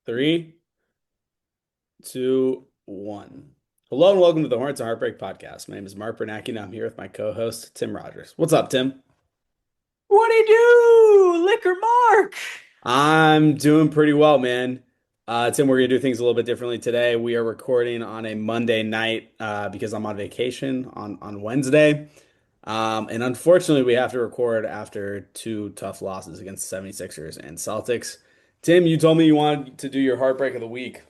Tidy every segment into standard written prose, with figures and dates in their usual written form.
Three, two, one. Hello and welcome to the Hornets and Heartbreak Podcast. My name is Mark Bernacki and I'm here with my co-host Tim Rogers. What's up, Tim? What do you do, Liquor Mark? I'm doing pretty well, man. Tim, we're gonna do things a little bit differently today. We are recording on a Monday night because I'm on vacation on Wednesday. And unfortunately, we have to record after two tough losses against the 76ers and Celtics. Tim, you told me you wanted to do your heartbreak of the week.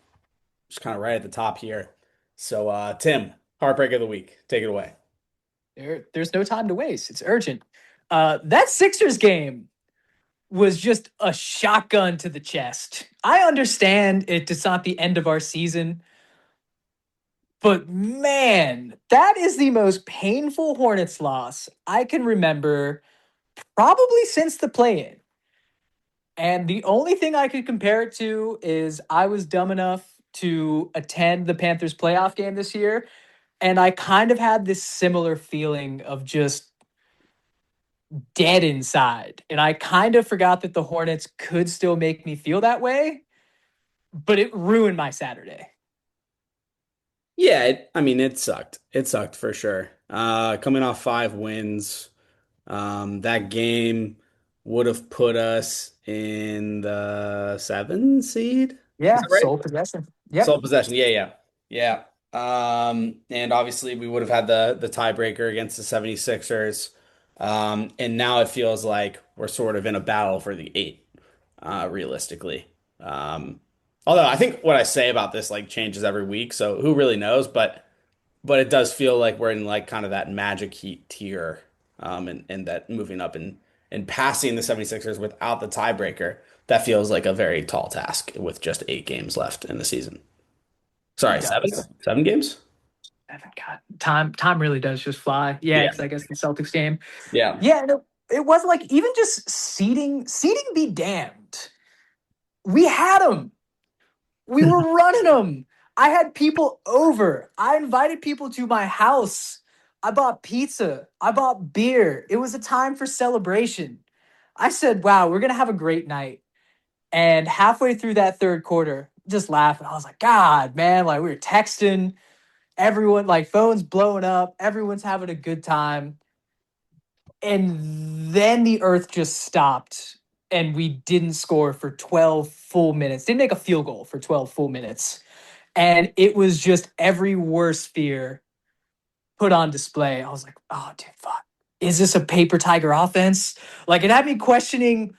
Just kind of right at the top here. So, Tim, heartbreak of the week. Take it away. There's no time to waste. It's urgent. That Sixers game was just a shotgun to the chest. I understand it's not the end of our season, but man, that is the most painful Hornets loss I can remember probably since the play-in. And the only thing I could compare it to is I was dumb enough to attend the Panthers playoff game this year, and I kind of had this similar feeling of just dead inside. And I kind of forgot that the Hornets could still make me feel that way, but it ruined my Saturday. Yeah, it sucked. It sucked for sure. Coming off 5 wins, that game would have put us in the 7 seed. Is Yeah, that right? sole possession. Yep. Sole possession. Yeah, yeah. And obviously we would have had the tiebreaker against the 76ers. And now it feels like we're sort of in a battle for the eight, realistically. Um, Although I think what I say about this like changes every week, so who really knows? But it does feel like we're in like kind of that magic heat tier, and that moving up and passing the 76ers without the tiebreaker, that feels like a very tall task with just 8 games left in the season. It Sorry, seven? does. 7 games? God, time really does just fly. Yeah, Yeah. because I guess the Celtics game. Yeah. Yeah, no, it wasn't like even just seating be damned. We had them. We were running them. I had people over. I invited people to my house. I bought pizza. I bought beer. It was a time for celebration. I said, wow, we're going to have a great night. And halfway through that third quarter, just laughing. I was like, God, man, like we were texting, everyone, like phones blowing up, everyone's having a good time. And then the earth just stopped and we didn't score for 12 full minutes. Didn't make a field goal for 12 full minutes. And it was just every worst fear put on display. I was like, oh, dude, fuck. Is this a paper tiger offense? Like, it had me questioning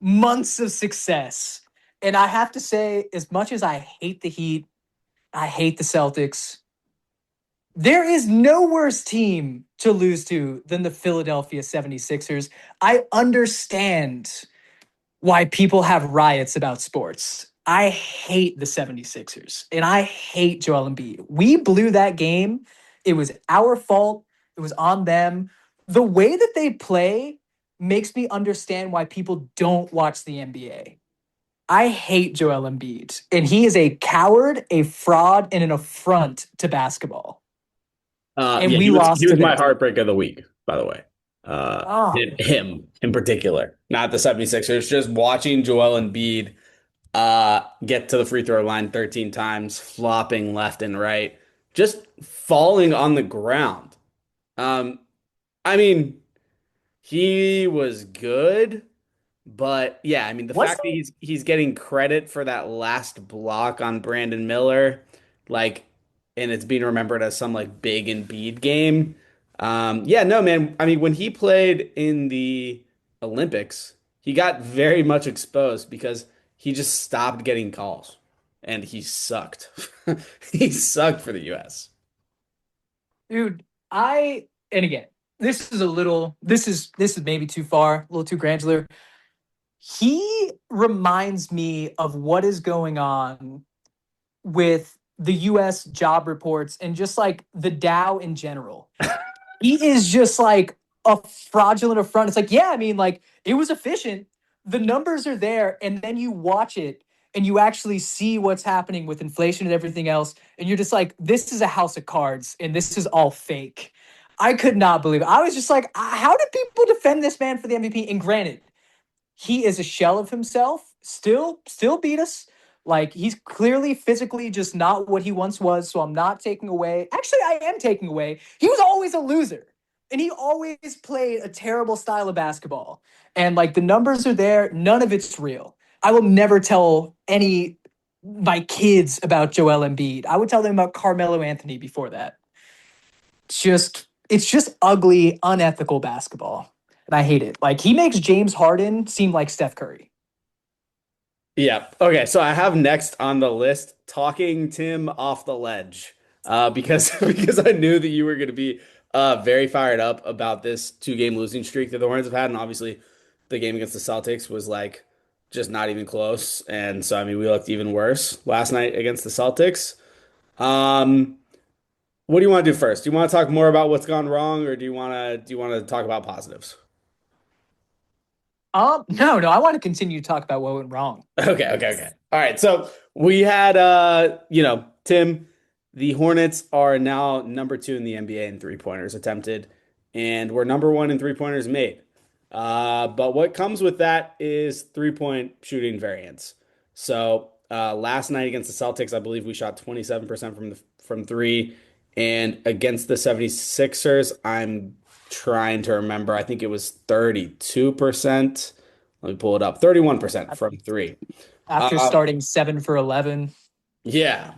months of success. And I have to say, as much as I hate the Heat, I hate the Celtics, there is no worse team to lose to than the Philadelphia 76ers. I understand why people have riots about sports. I hate the 76ers and I hate Joel Embiid. We blew that game. It was our fault. It was on them. The way that they play makes me understand why people don't watch the NBA. I hate Joel Embiid, and he is a coward, a fraud, and an affront to basketball. And Yeah, we he lost to was my them. heartbreak of the week, by the way. Oh, Him in particular, not the 76ers. Just watching Joel Embiid get to the free throw line 13 times, flopping left and right, just falling on the ground. Um, I mean, he was good, but yeah, I mean the was fact that he's getting credit for that last block on Brandon Miller, like, and it's being remembered as some like big Embiid game. Yeah, no, man. I mean, when he played in the Olympics, he got very much exposed because he just stopped getting calls, and he sucked. He sucked for the U.S. dude, and again, this is maybe too far, a little too granular. He reminds me of what is going on with the US job reports and just like the Dow in general. He is just like a fraudulent affront. It's like, yeah, I mean, like it was efficient. The numbers are there, and then you watch it and you actually see what's happening with inflation and everything else, and you're just like, this is a house of cards, and this is all fake. I could not believe it. I was just like, how did people defend this man for the MVP? And granted, he is a shell of himself. Still beat us. Like he's clearly physically just not what he once was. So I'm not taking away. Actually, I am taking away. He was always a loser. And he always played a terrible style of basketball. And like the numbers are there, none of it's real. I will never tell any my kids about Joel Embiid. I would tell them about Carmelo Anthony before that. It's just ugly, unethical basketball. And I hate it. Like he makes James Harden seem like Steph Curry. Yeah. Okay. So I have next on the list talking Tim off the ledge, because because I knew that you were going to be very fired up about this two-game losing streak that the Hornets have had, and obviously the game against the Celtics was like just not even close, and so I mean we looked even worse last night against the Celtics. Um, what do you want to do first? Do you want to talk more about what's gone wrong, or do you want to talk about positives? No, no, I want to continue to talk about what went wrong. Okay. All right. So we had Tim, the Hornets are now number two in the NBA in three-pointers attempted, and we're number one in three-pointers made. But what comes with that is three-point shooting variance. So last night against the Celtics, I believe we shot 27% from three, and against the 76ers, I'm trying to remember. I think it was 32%. Let me pull it up. 31% from three. After Uh, starting 7 for 11. yeah.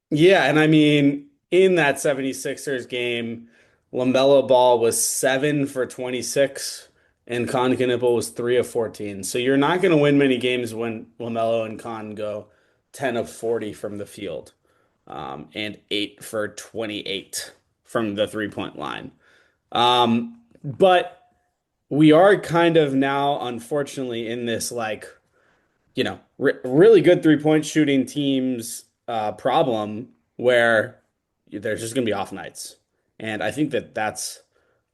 Yeah. And I mean, in that 76ers game, LaMelo Ball was 7 for 26 and Con Knipple was 3 of 14. So you're not going to win many games when LaMelo and Con go 10 of 40 from the field, and 8 for 28 from the three-point line. But we are kind of now, unfortunately, in this like really good three-point shooting teams problem where there's just going to be off nights. And I think that that's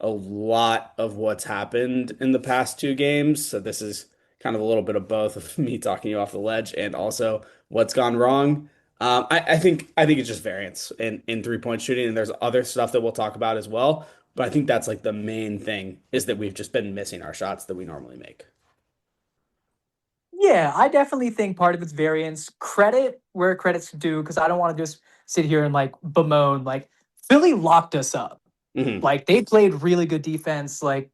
a lot of what's happened in the past two games. So this is kind of a little bit of both of me talking you off the ledge and also what's gone wrong. I think it's just variance in three-point shooting, and there's other stuff that we'll talk about as well. But I think that's like the main thing is that we've just been missing our shots that we normally make. Yeah, I definitely think part of it's variance. Credit where credit's due, because I don't want to just sit here and like bemoan. Like Philly locked us up. Hmm. Like they played really good defense. Like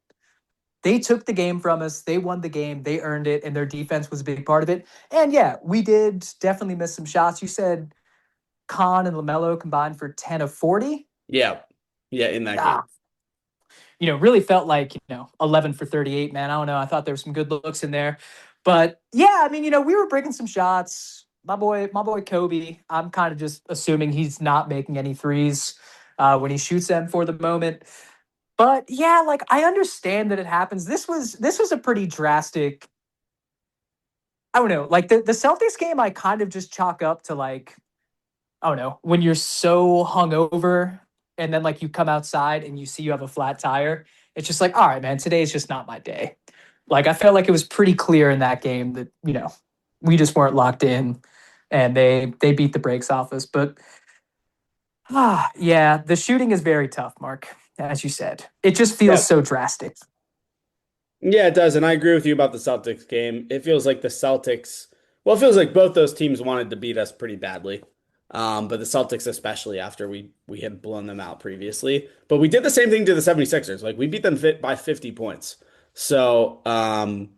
they took the game from us. They won the game. They earned it, and their defense was a big part of it. And yeah, we did definitely miss some shots. You said Khan and Lamelo combined for 10 of 40. Yeah. Yeah, in that game. Ah, really felt like, 11 for 38, man. I don't know. I thought there were some good looks in there. But yeah, I mean, we were breaking some shots. My boy Kobe, I'm kind of just assuming he's not making any threes when he shoots them for the moment. But yeah, like I understand that it happens. This was a pretty drastic. I don't know. Like the Celtics game, I kind of just chalk up to like, I don't know, when you're so hungover and then like you come outside and you see you have a flat tire, it's just like, all right, man, today is just not my day. Like I felt like it was pretty clear in that game that, we just weren't locked in and they beat the brakes off us. But yeah, the shooting is very tough, Mark, as you said. It just feels Yeah. so drastic. Yeah, it does. And I agree with you about the Celtics game. It feels like the Celtics, well, it feels like both those teams wanted to beat us pretty badly. But the Celtics especially after we had blown them out previously. But we did the same thing to the 76ers. Like we beat them by 50 points. So, and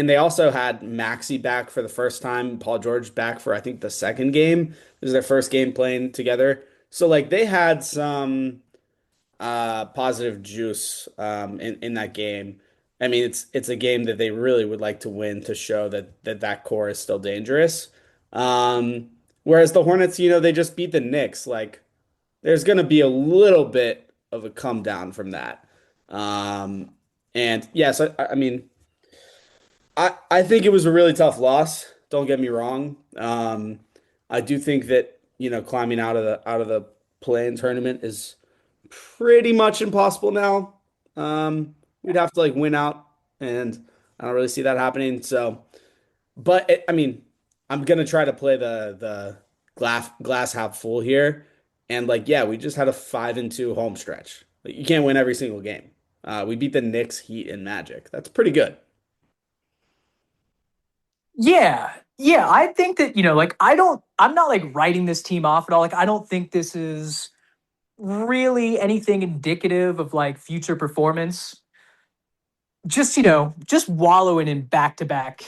they also had Maxey back for the first time, Paul George back for I think the second game. This is their first game playing together. So like they had some positive juice in that game. I mean, it's a game that they really would like to win to show that core is still dangerous. Um, Whereas the Hornets, they just beat the Knicks. Like, there's going to be a little bit of a come down from that. Um, and yes, I mean, I think it was a really tough loss. Don't get me wrong. I do think that climbing out of the play-in tournament is pretty much impossible now. We'd have to like win out, and I don't really see that happening. So, but I mean, I'm gonna try to play the glass half full here, and like, yeah, we just had a 5-2 home stretch. Like, you can't win every single game. We beat the Knicks, Heat, and Magic. That's pretty good. Yeah. Yeah. I think that, like, I'm not like writing this team off at all. Like, I don't think this is really anything indicative of like future performance. Just, just wallowing in back to back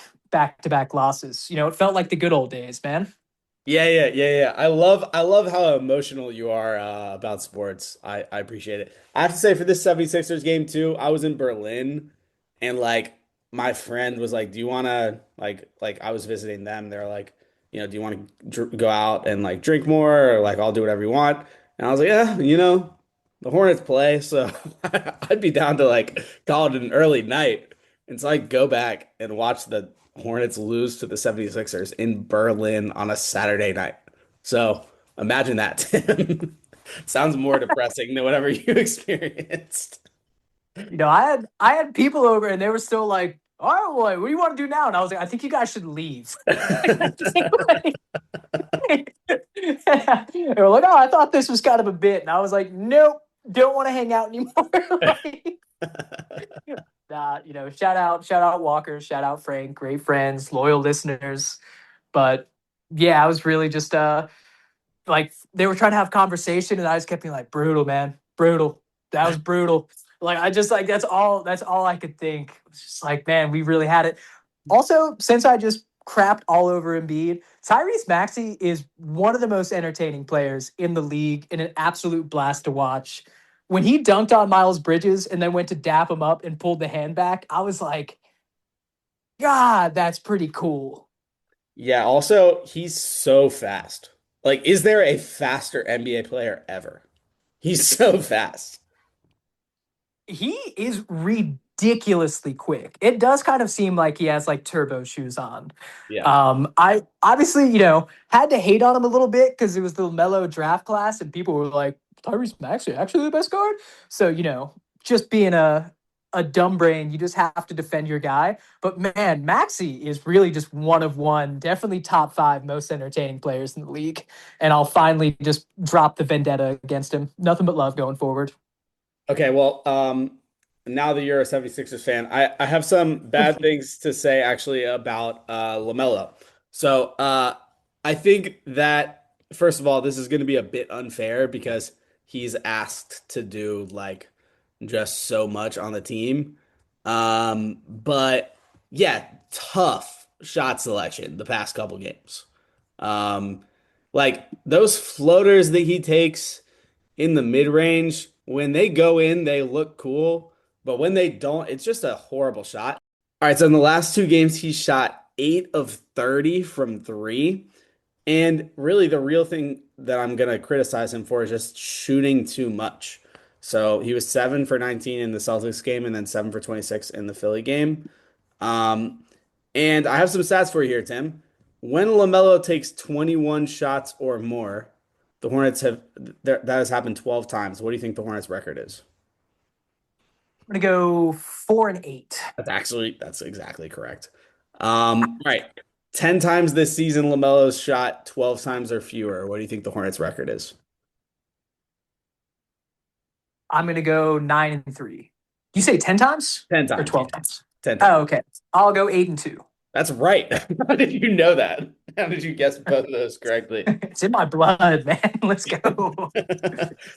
losses. It felt like the good old days, man. Yeah. I love how emotional you are about sports. I appreciate it. I have to say for this 76ers game too, I was in Berlin and like my friend was like, "Do you want to like I was visiting them. They're like, do you want to go out and like drink more or like I'll do whatever you want." And I was like, "Yeah, the Hornets play, so I'd be down to like call it an early night." And so I go back and watch the Hornets lose to the 76ers in Berlin on a Saturday night. So imagine that, Tim. Sounds more depressing than whatever you experienced. I had people over and they were still like, all right, boy, what do you want to do now? And I was like, I think you guys should leave. They were like, oh, I thought this was kind of a bit. And I was like, nope, don't want to hang out anymore. Like, shout out Walker, shout out Frank, great friends, loyal listeners. But yeah, I was really just like they were trying to have conversation and I just kept being like, brutal, man. Brutal. That was brutal. Like I just like that's all I could think. It was just like, man, we really had it. Also, since I just crapped all over Embiid, Tyrese Maxey is one of the most entertaining players in the league and an absolute blast to watch. When he dunked on Miles Bridges and then went to dap him up and pulled the hand back, I was like, God, that's pretty cool. Yeah, also, he's so fast. Like, is there a faster NBA player ever? He's so fast. He is ridiculously quick. It does kind of seem like he has like turbo shoes on. Yeah. I obviously, had to hate on him a little bit because it was the LaMelo draft class, and people were like, Tyrese Maxey actually the best guard. So, just being a dumb brain, you just have to defend your guy. But man, Maxey is really just one of one, definitely top five most entertaining players in the league. And I'll finally just drop the vendetta against him. Nothing but love going forward. Okay, well, now that you're a 76ers fan, I have some bad things to say actually about LaMelo. So I think that first of all, this is going to be a bit unfair because he's asked to do like just so much on the team. But yeah, tough shot selection the past couple games. Um, like those floaters that he takes in the mid range, when they go in, they look cool, but when they don't, it's just a horrible shot. All right, so in the last two games, he shot 8 of 30 from three. And really, the real thing that I'm going to criticize him for is just shooting too much. So he was 7 for 19 in the Celtics game and then 7 for 26 in the Philly game. Um, and I have some stats for you here, Tim. When LaMelo takes 21 shots or more, the Hornets have that has happened 12 times. What do you think the Hornets record is? I'm gonna go 4-8. That's exactly correct. All right. 10 times this season, LaMelo's shot 12 times or fewer. What do you think the Hornets record is? I'm gonna go 9-3. You say 10 times 10 or times, yeah. 12 times? 10 Oh, times. okay. I'll go 8-2. That's right. How did you know that? How did you guess both of those correctly? It's in my blood, man. Let's go.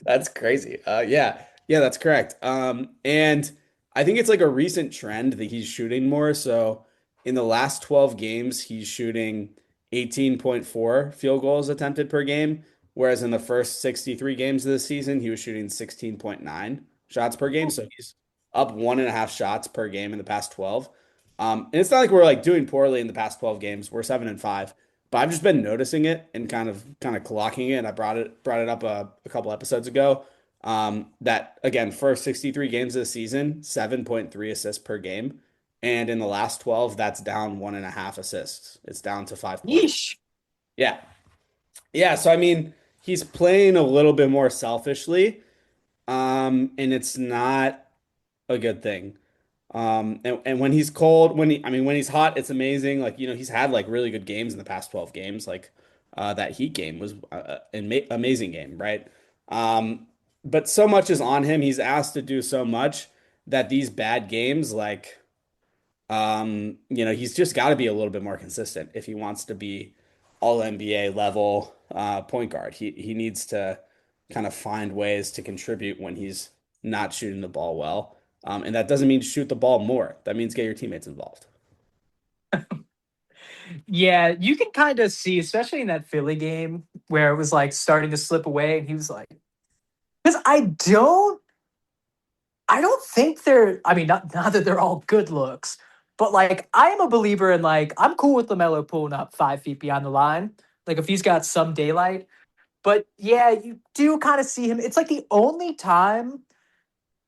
That's crazy. Yeah, that's correct. And I think it's like a recent trend that he's shooting more. So in the last 12 games, he's shooting 18.4 field goals attempted per game, whereas in the first 63 games of the season, he was shooting 16.9 shots per game. So he's up 1.5 shots per game in the past 12. And it's not like we're like doing poorly in the past 12 games. We're 7-5. But I've just been noticing it and kind of clocking it. And I brought it up a couple episodes ago. That again, first 63 games of the season, 7.3 assists per game. And in the last 12, that's down 1.5 assists. It's down to 5. Yeesh. Yeah. Yeah. So I mean, he's playing a little bit more selfishly. And it's not a good thing. And when he's cold, I mean, when he's hot, it's amazing. Like, he's had like really good games in the past 12 games. Like, that Heat game was an amazing game, right? But so much is on him. He's asked to do so much that these bad games, like, He's just got to be a little bit more consistent if he wants to be all NBA level point guard. He needs to kind of find ways to contribute when he's not shooting the ball well. And that doesn't mean shoot the ball more. That means get your teammates involved. Yeah, you can kind of see, especially in that Philly game where it was like starting to slip away, and he was like, because I don't think they're. I mean, not that they're all good looks, but like I am a believer in like I'm cool with LaMelo pulling up 5 feet beyond the line, like if he's got some daylight. But yeah, you do kind of see him. It's like the only time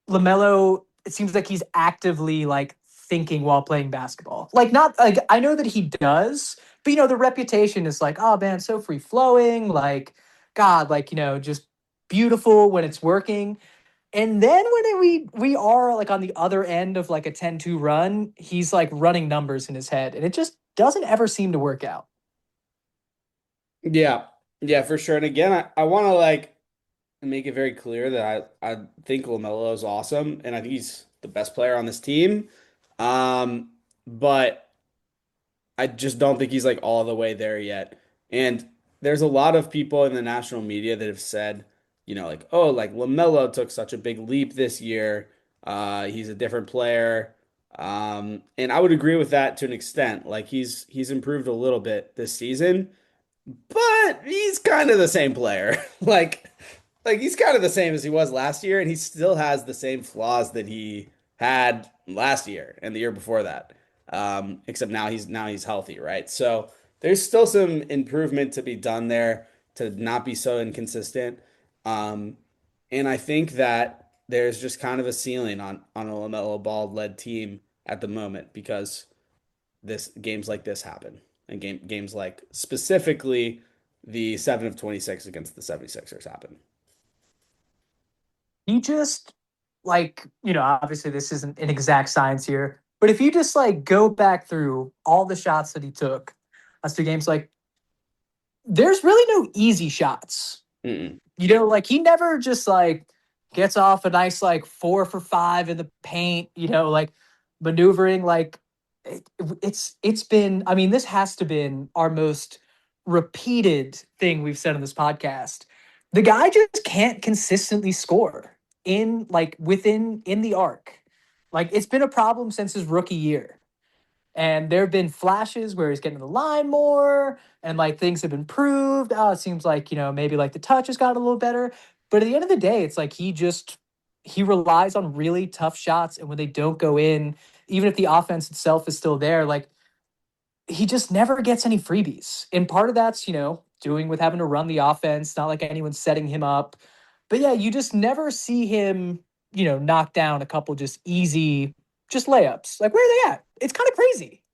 LaMelo, it seems like he's actively like thinking while playing basketball. Like not like I know that he does, but the reputation is like, oh man, so free flowing, like God, like just beautiful when it's working. And then when we are like on the other end of like a 10-2 run, he's like running numbers in his head, and it just doesn't ever seem to work out. Yeah, yeah, for sure. And again, I want to like make it very clear that I think LaMelo is awesome, and I think he's the best player on this team. But I just don't think he's like all the way there yet. And there's a lot of people in the national media that have said, like, oh, like LaMelo took such a big leap this year. He's a different player. And I would agree with that to an extent. Like he's improved a little bit this season, but he's kind of the same player. Like he's kind of the same as he was last year, and he still has the same flaws that he had last year and the year before that. Except now he's healthy, right? So there's still some improvement to be done there to not be so inconsistent. Um, and I think that there's just kind of a ceiling on a LaMelo Ball led team at the moment because this games like this happen and games like specifically the 7 of 26 against the 76ers happen. He just like, obviously this isn't an exact science here, but if you just like go back through all the shots that he took, that's two games, like there's really no easy shots. Mm-mm. Like he never just like gets off a nice like 4 for 5 in the paint, like maneuvering like it's been, I mean, this has to been our most repeated thing we've said on this podcast. The guy just can't consistently score in like within in the arc. Like it's been a problem since his rookie year. And there have been flashes where he's getting to the line more and like things have improved. Oh, it seems like, maybe like the touch has got a little better. But at the end of the day, it's like he relies on really tough shots. And when they don't go in, even if the offense itself is still there, like he just never gets any freebies. And part of that's, doing with having to run the offense, not like anyone's setting him up. But yeah, you just never see him, knock down a couple just easy, just layups. Like, where are they at? It's kind of crazy.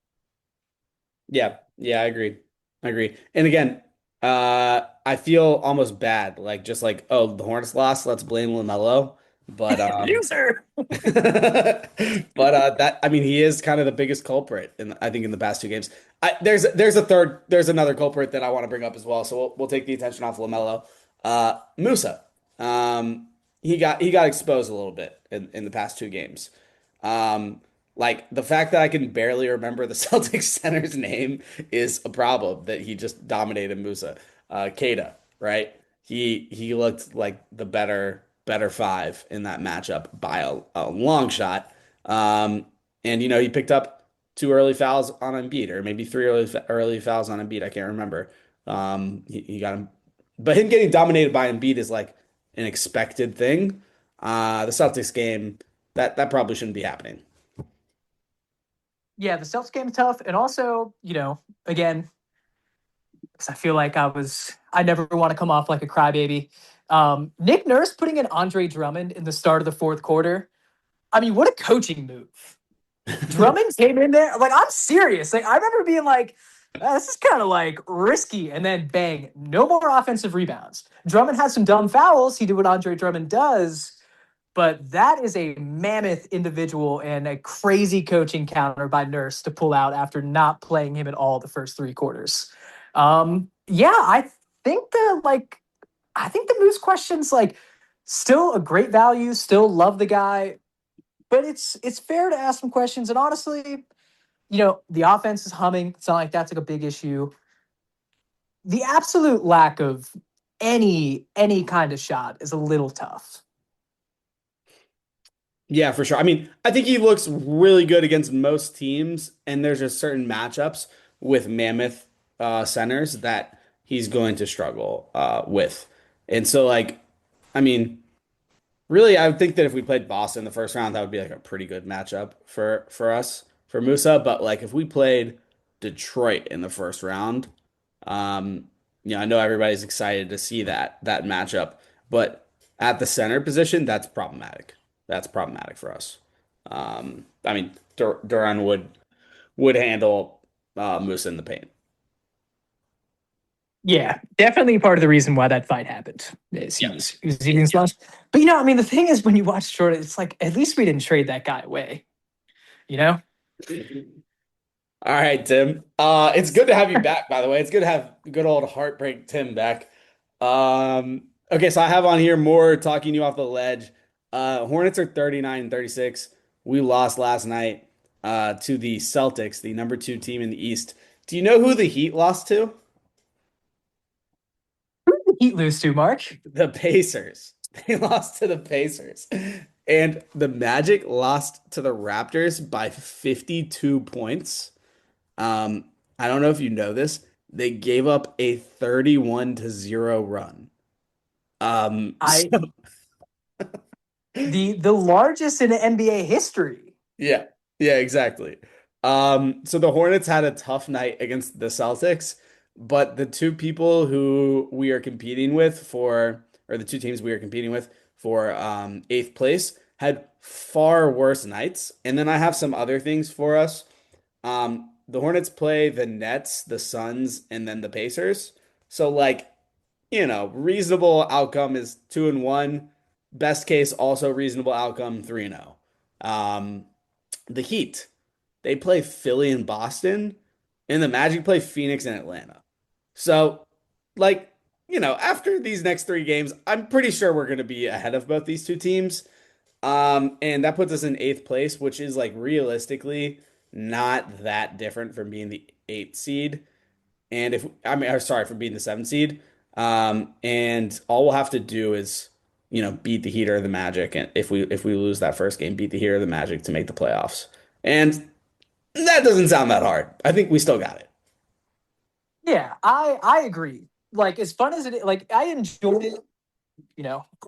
Yeah, yeah, I agree. I agree. And again, I feel almost bad, like just like, oh, the Hornets lost, let's blame LaMelo. But Loser. that I mean he is kind of the biggest culprit I think in the past two games. There's another culprit that I want to bring up as well. So we'll take the attention off LaMelo. Musa. He got exposed a little bit in the past two games. Like the fact that I can barely remember the Celtics center's name is a problem that he just dominated Musa. Keita, right? He looked like the better five in that matchup by a long shot. And he picked up two early fouls on Embiid, or maybe three early fouls on Embiid. I can't remember. He got him, but him getting dominated by Embiid is like an expected thing. The Celtics game that probably shouldn't be happening. Yeah, the Celtics game is tough. And also, again, because I feel like I never want to come off like a crybaby. Nick Nurse putting in Andre Drummond in the start of the fourth quarter. I mean, what a coaching move. Drummond came in there. Like, I'm serious. Like, I remember being like, this is kind of like risky. And then bang, no more offensive rebounds. Drummond had some dumb fouls. He did what Andre Drummond does. But that is a mammoth individual and a crazy coaching counter by Nurse to pull out after not playing him at all the first 3 quarters. Yeah, I think the Moose question's like still a great value, still love the guy, but it's fair to ask some questions. And honestly, the offense is humming. It's not like that's like a big issue. The absolute lack of any kind of shot is a little tough. Yeah, for sure. I mean, I think he looks really good against most teams, and there's just certain matchups with Mammoth centers that he's going to struggle with. And so, like, I mean, really, I would think that if we played Boston in the first round, that would be like a pretty good matchup for us for Musa. But like, if we played Detroit in the first round, um, I know everybody's excited to see that matchup, but at the center position, that's problematic. That's problematic for us. I mean, Duran would handle Musa in the paint. Yeah, definitely part of the reason why that fight happened is he Yeah. was he was eating slush. But I mean, the thing is, when you watch Jordan, it's like at least we didn't trade that guy away. You know? All right, Tim. It's good to have you back, by the way. It's good to have good old heartbreak Tim back. Okay, so I have on here more talking you off the ledge. Hornets are 39-36. We lost last night to the Celtics, the number two team in the East. Do you know who the Heat lost to? Heat lose to Mark. The Pacers. They lost to the Pacers. And the Magic lost to the Raptors by 52 points. Um, I don't know if you know this. They gave up a 31-0 run. So I the largest in NBA history. yeah, yeah, exactly. So the Hornets had a tough night against the Celtics, but the two people who we are competing with or the two teams we are competing with for eighth place had far worse nights. And then I have some other things for us. The Hornets play the Nets, the Suns, and then the Pacers. So like, reasonable outcome is 2-1. Best case, also reasonable outcome, 3-0. Um, the Heat, they play Philly and Boston, and the Magic play Phoenix and Atlanta. So, like, after these next three games, I'm pretty sure we're going to be ahead of both these two teams. And that puts us in eighth place, which is like realistically not that different from being the eighth seed. And if I mean, sorry, from being the seventh seed. And all we'll have to do is, beat the Heat or the Magic. And if we lose that first game, beat the Heat or the Magic to make the playoffs. And that doesn't sound that hard. I think we still got it. Yeah, I agree. Like as fun as it is, like I enjoy it,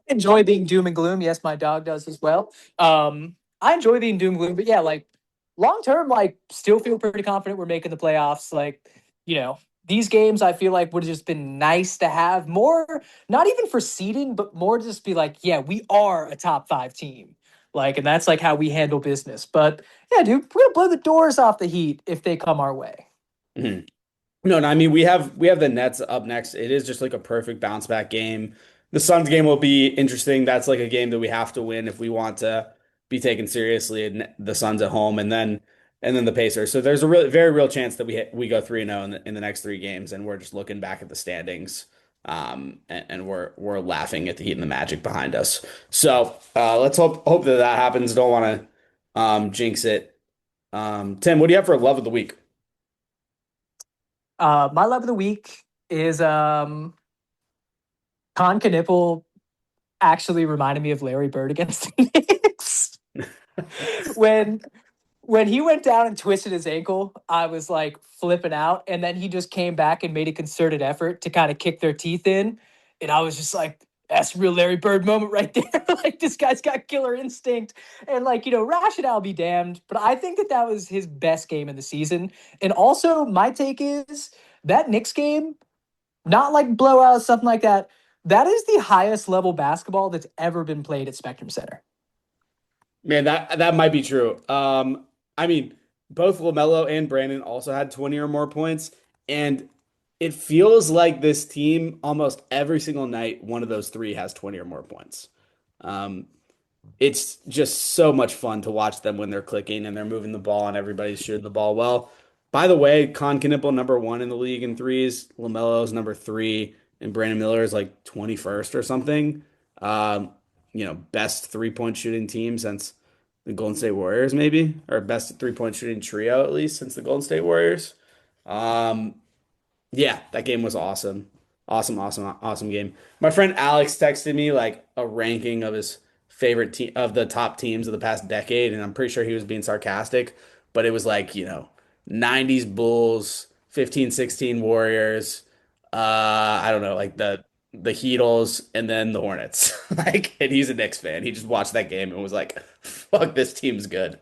enjoy being doom and gloom. Yes, my dog does as well. I enjoy being doom and gloom, but yeah, like long term, like still feel pretty confident we're making the playoffs. Like, you know, these games I feel like would have just been nice to have more, not even for seeding, but more to just be like, yeah, we are a top five team. Like, and that's like how we handle business. But yeah, dude, we're gonna blow the doors off the Heat if they come our way. Mhm. No, no, I mean we have the Nets up next. It is just like a perfect bounce back game. The Suns game will be interesting. That's like a game that we have to win if we want to be taken seriously. And the Suns at home, and then the Pacers. So there's a really very real chance that we go 3-0 in the next three games, and we're just looking back at the standings, and we're laughing at the Heat and the Magic behind us. So let's hope that happens. Don't want to jinx it. Tim, what do you have for love of the week? My love of the week is Con Knipple actually reminded me of Larry Bird against the Knicks. when when he went down and twisted his ankle, I was like flipping out. And then he just came back and made a concerted effort to kind of kick their teeth in. And I was just like, that's a real Larry Bird moment right there. Like, this guy's got killer instinct. And, like, rationale be damned. But I think that that was his best game in the season. And also, my take is that Knicks game, not like blowout, something like that. That is the highest level basketball that's ever been played at Spectrum Center. Man, that might be true. I mean, both LaMelo and Brandon also had 20 or more points, and it feels like this team almost every single night, one of those three has 20 or more points. Um, it's just so much fun to watch them when they're clicking and they're moving the ball and everybody's shooting the ball well. By the way, Con Knippel number one in the league in threes, LaMelo's number three, and Brandon Miller is like 21st or something. Best 3-point shooting team since the Golden State Warriors, maybe, or best three-point shooting trio at least since the Golden State Warriors. Um, yeah, that game was awesome. Awesome, awesome, awesome game. My friend Alex texted me like a ranking of his favorite team of the top teams of the past decade, and I'm pretty sure he was being sarcastic, but it was like, 90s Bulls, 15, 16 Warriors, I don't know, like the Heatles and then the Hornets. Like, and he's a Knicks fan. He just watched that game and was like, fuck, this team's good.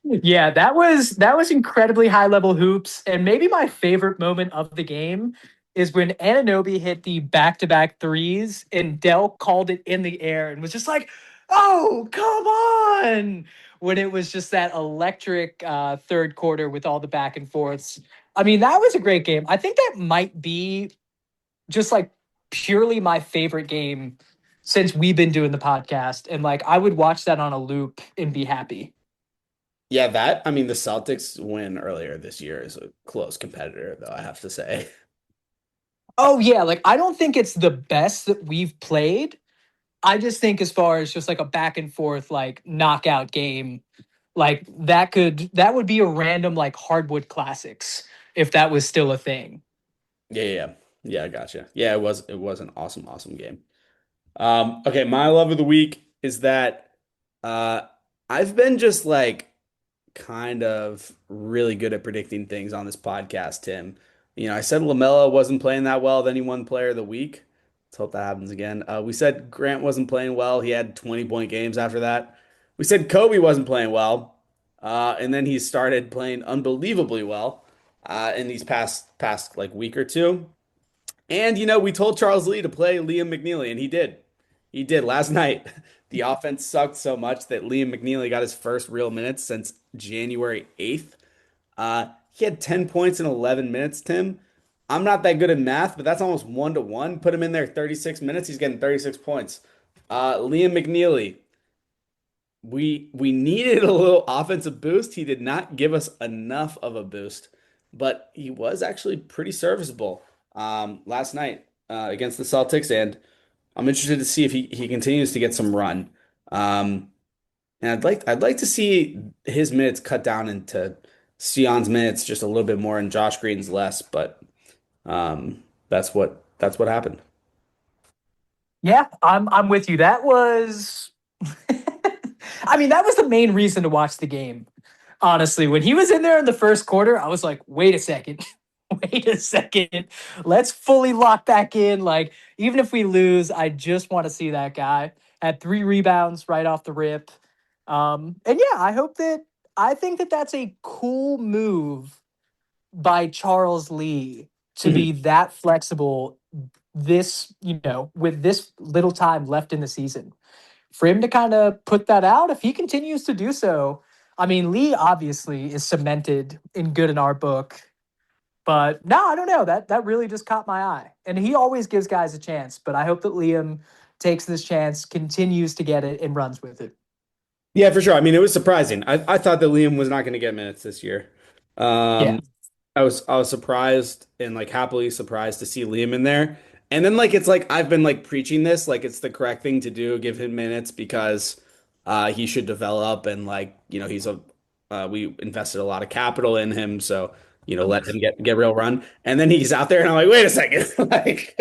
Yeah, that was incredibly high level hoops. And maybe my favorite moment of the game is when Anunoby hit the back to back threes and Dell called it in the air and was just like, "Oh, come on!" When it was just that electric third quarter with all the back and forths. I mean, that was a great game. I think that might be just like purely my favorite game since we've been doing the podcast. And like, I would watch that on a loop and be happy. Yeah, I mean, the Celtics win earlier this year is a close competitor, though, I have to say. Oh yeah, like I don't think it's the best that we've played. I just think as far as just like a back and forth like knockout game, like that would be a random like hardwood classics if that was still a thing. Yeah, yeah, yeah. Yeah, I gotcha. Yeah, it was an awesome, awesome game. Okay, my love of the week is that uh I've been just like kind of really good at predicting things on this podcast, Tim. I said LaMelo wasn't playing that well, then he won player of the week. Let's hope that happens again. We said Grant wasn't playing well. He had 20-point games after that. We said Kobe wasn't playing well. And then he started playing unbelievably well in these past like week or two. And we told Charles Lee to play Liam McNeely, and he did. He did last night. The offense sucked so much that Liam McNeely got his first real minutes since January 8th. He had 10 points in 11 minutes, Tim. I'm not that good at math, but that's almost 1-to-1. Put him in there 36 minutes, he's getting 36 points. Liam McNeely, we needed a little offensive boost. He did not give us enough of a boost, but he was actually pretty serviceable last night against the Celtics, and I'm interested to see if he continues to get some run. Um, and I'd like to see his minutes cut down into Sion's minutes just a little bit more and Josh Green's less, but that's what happened. Yeah, I'm with you. That was I mean, that was the main reason to watch the game. Honestly, when he was in there in the first quarter, I was like, wait a second. Wait a second. Let's fully lock back in. Like, even if we lose, I just want to see that guy. Had 3 rebounds right off the rip. And yeah, I think that that's a cool move by Charles Lee to be that flexible with this little time left in the season. For him to kind of put that out, if he continues to do so, I mean, Lee obviously is cemented in good in our book. But no, I don't know. That really just caught my eye. And he always gives guys a chance, but I hope that Liam takes this chance, continues to get it, and runs with it. Yeah, for sure. I mean, it was surprising. I thought that Liam was not going to get minutes this year. Yeah. Um, I was surprised and like happily surprised to see Liam in there. And then like it's like I've been like preaching this, like it's the correct thing to do, give him minutes because he should develop and like, we invested a lot of capital in him, so let him get real run. And then he's out there and I'm like, wait a second. Like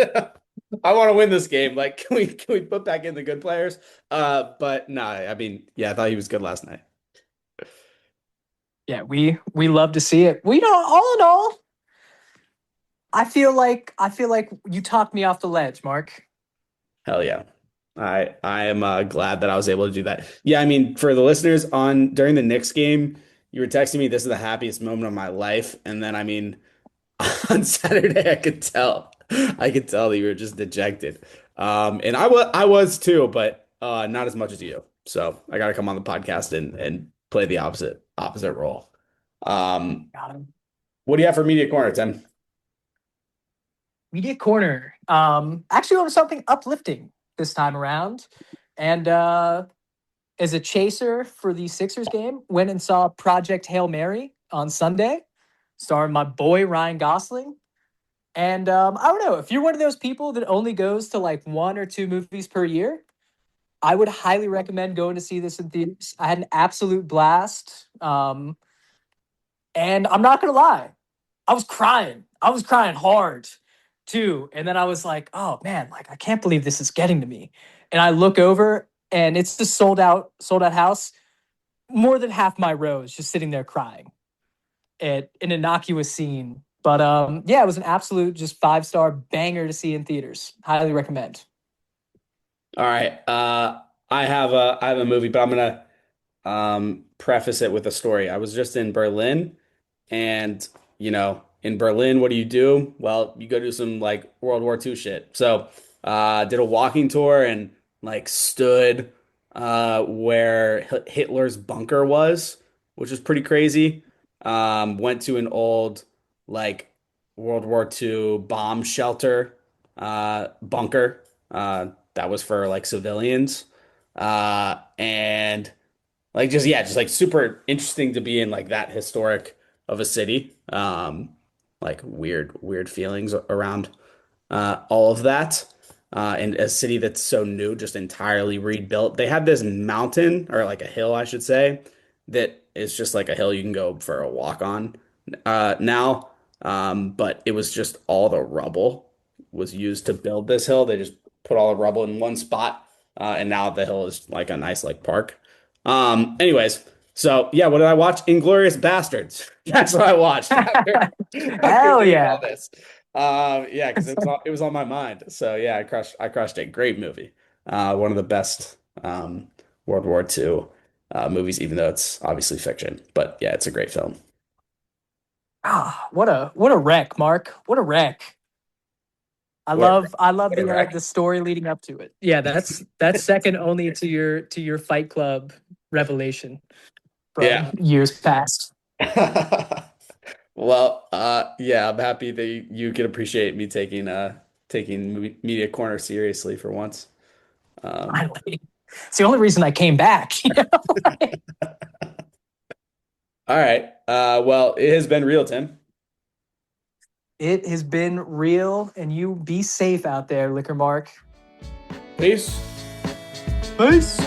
I want to win this game. Like can we put back in the good players? But no, I mean, yeah, I thought he was good last night. Yeah, we love to see it. We know all in all, I feel like you talked me off the ledge, Mark. Hell yeah. I am glad that I was able to do that. Yeah, I mean, for the listeners on during the Knicks game, you were texting me, this is the happiest moment of my life. And then I mean, on Saturday I could tell that you were just dejected. And I was too, but not as much as you. So I gotta come on the podcast and play the opposite role. Um, Got him. what do you have for media corner, Tim? Media corner. Actually on something uplifting this time around. And as a chaser for the Sixers game, went and saw Project Hail Mary on Sunday, starring my boy Ryan Gosling. And I don't know if you're one of those people that only goes to like 1 or 2 movies per year. I would highly recommend going to see this in theaters. I had an absolute blast. And I'm not gonna lie, I was crying. I was crying hard too. And then I was like, oh man, like I can't believe this is getting to me. And I look over and it's the sold out house. More than half my rows just sitting there crying at an innocuous scene. But yeah, it was an absolute just 5-star banger to see in theaters. Highly recommend. All right. I have a movie, but I'm gonna preface it with a story. I was just in Berlin, and in Berlin, what do you do? Well, you go do some like World War II shit. So, did a walking tour and like stood where Hitler's bunker was, which was pretty crazy. Went to an old like World War II bomb shelter bunker that was for like civilians. And like just yeah, just like super interesting to be in like that historic of a city. Like weird feelings around all of that. And a city that's so new, just entirely rebuilt. They have this mountain or like a hill, I should say, that is just like a hill you can go for a walk on now. But it was just all the rubble was used to build this hill. They just put all the rubble in one spot, and now the hill is like a nice like park. Anyways, so yeah, what did I watch? Inglorious Bastards. That's what I watched after Hell doing all yeah. this. Yeah, because it was on my mind. So yeah, I crushed it. Great movie. One of the best World War II movies, even though it's obviously fiction. But yeah, it's a great film. Ah, what a wreck, Mark. What a wreck. What a I love what a wreck. the story leading up to it. Yeah, that's second only to your Fight Club revelation Yeah. from years past. Well, yeah, I'm happy that you can appreciate me taking Media Corner seriously for once. Um, Finally. It's the only reason I came back. You know? all right. Well, it has been real, Tim. It has been real, and you be safe out there, Liquor Mark. Peace. Peace.